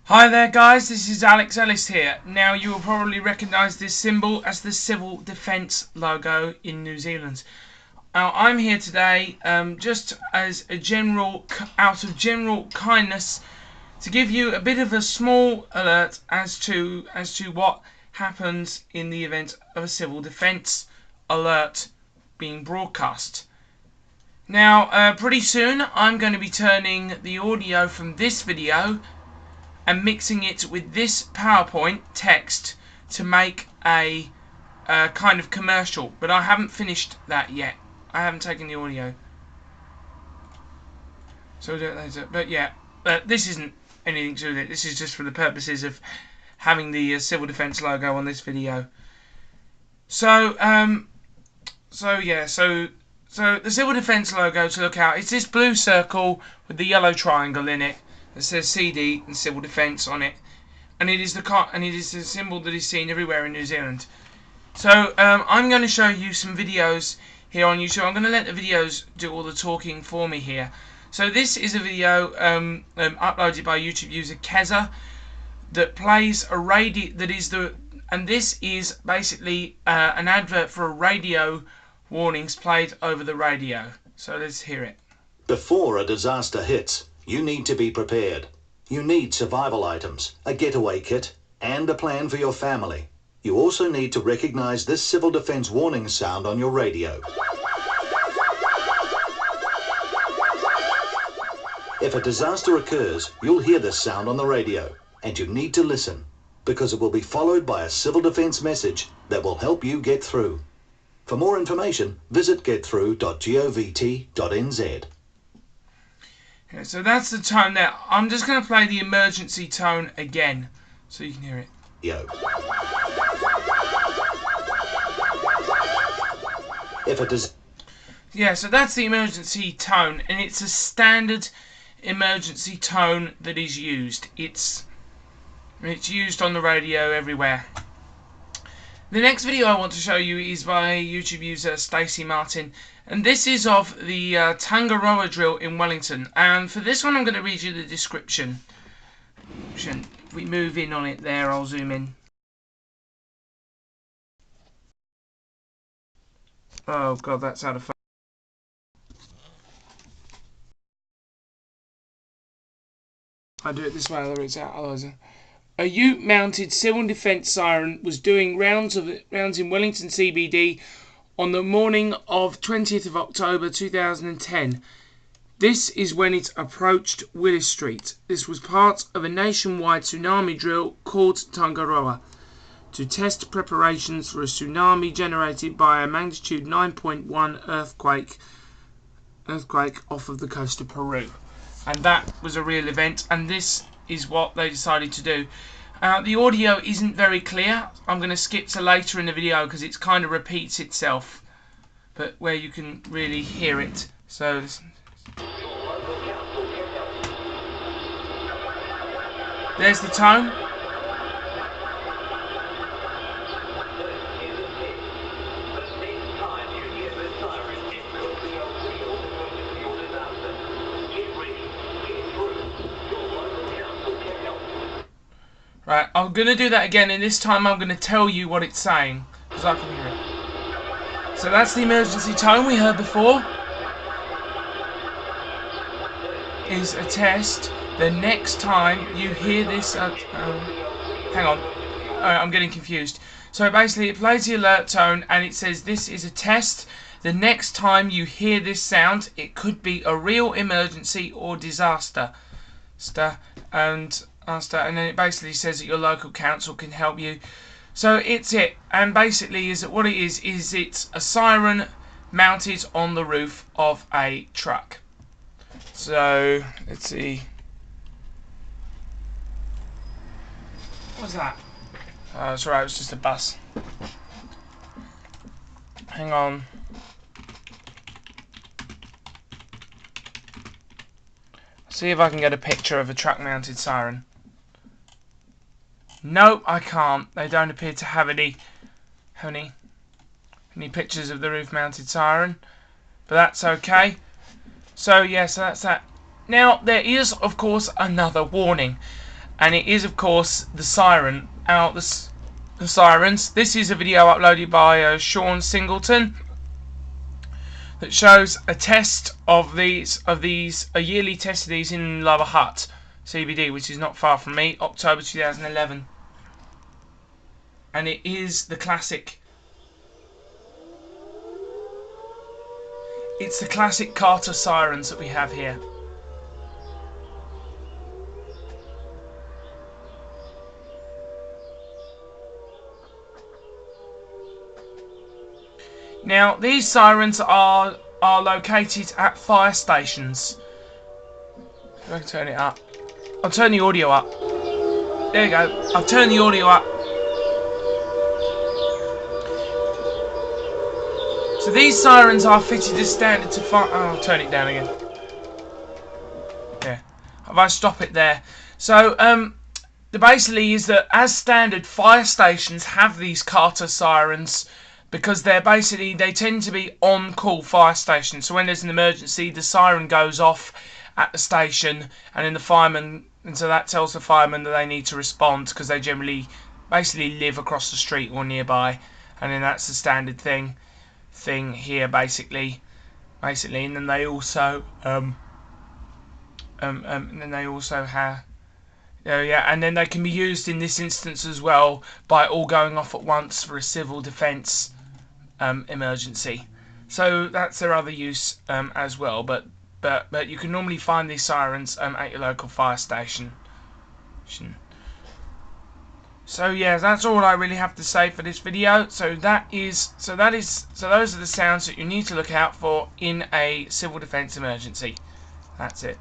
Hi there guys, this is Alex Ellis here. Now you will probably recognise this symbol as the Civil Defence logo in New Zealand. Now I'm here today just as a out of general kindness to give you a bit of a small alert as to what happens in the event of a civil defence alert being broadcast. Now pretty soon I'm going to be turning the audio from this video and mixing it with this PowerPoint text to make a kind of commercial, but I haven't finished that yet. I haven't taken the audio, so we'll do it later. But yeah, this isn't anything to do with it. This is just for the purposes of having the Civil Defence logo on this video. So the Civil Defence logo to look out. It's this blue circle with the yellow triangle in it that says CD and Civil Defence on it, and it is the symbol that is seen everywhere in New Zealand. So I'm going to show you some videos here on YouTube. I'm going to let the videos do all the talking for me here. So this is a video uploaded by YouTube user Keza that plays a radio. And this is basically an advert for a radio warnings played over the radio. So let's hear it. Before a disaster hits, you need to be prepared. You need survival items, a getaway kit, and a plan for your family. You also need to recognize this civil defense warning sound on your radio. If a disaster occurs, you'll hear this sound on the radio, and you need to listen, because it will be followed by a civil defense message that will help you get through. For more information, visit getthrough.govt.nz. Okay, so that's the tone there. I'm just going to play the emergency tone again so you can hear it. Yo. If it is. Yeah, so that's the emergency tone, and it's a standard emergency tone that is used. It's used on the radio everywhere. The next video I want to show you is by YouTube user Stacey Martin, and this is of the Tangaroa drill in Wellington. And for this one I'm going to read you the description. If we move in on it there, I'll zoom in. Oh god, that's out of focus. I do it this way, otherwise it's out. Otherwise, a ute-mounted civil defence siren was doing rounds in Wellington CBD on the morning of 20th of October 2010. This is when it approached Willis Street. This was part of a nationwide tsunami drill called Tangaroa to test preparations for a tsunami generated by a magnitude 9.1 earthquake off of the coast of Peru. And that was a real event, and this is what they decided to do. The audio isn't very clear. I'm going to skip to later in the video because it kind of repeats itself, but where you can really hear it. So there's the tone. Right, I'm going to do that again, and this time I'm going to tell you what it's saying, because I can hear it. So that's the emergency tone we heard before. Is a test. The next time you hear this... hang on. I'm getting confused. So basically it plays the alert tone, and it says this is a test. The next time you hear this sound, it could be a real emergency or disaster. And then it basically says that your local council can help you. So it's it, and basically what it is it's a siren mounted on the roof of a truck. So let's see. What's that? It's alright, it's just a bus. Hang on. See if I can get a picture of a truck mounted siren. No, I can't. They don't appear to have any pictures of the roof-mounted siren, but that's okay. So yes, that's that. Now there is, of course, another warning, and it is of course the siren. The sirens. This is a video uploaded by Sean Singleton that shows a test of these, a yearly test of these in Lower Hutt CBD, which is not far from me, October 2011, and it is the classic. It's the classic Carter sirens that we have here. Now, these sirens are located at fire stations. If I can turn it up. I'll turn the audio up. There you go. I'll turn the audio up. So these sirens are fitted as standard to fire. Oh, I'll turn it down again. Yeah. If I stop it there. So, the basically is that as standard, fire stations have these Carter sirens because they tend to be on-call fire stations. So when there's an emergency, the siren goes off at the station, and then so that tells the firemen that they need to respond, because they generally basically live across the street or nearby, and then that's the standard thing here basically, and then they also have. And then they can be used in this instance as well by all going off at once for a civil defence emergency. So that's their other use as well. But you can normally find these sirens at your local fire station. So yeah, that's all I really have to say for this video. So those are the sounds that you need to look out for in a civil defence emergency. That's it.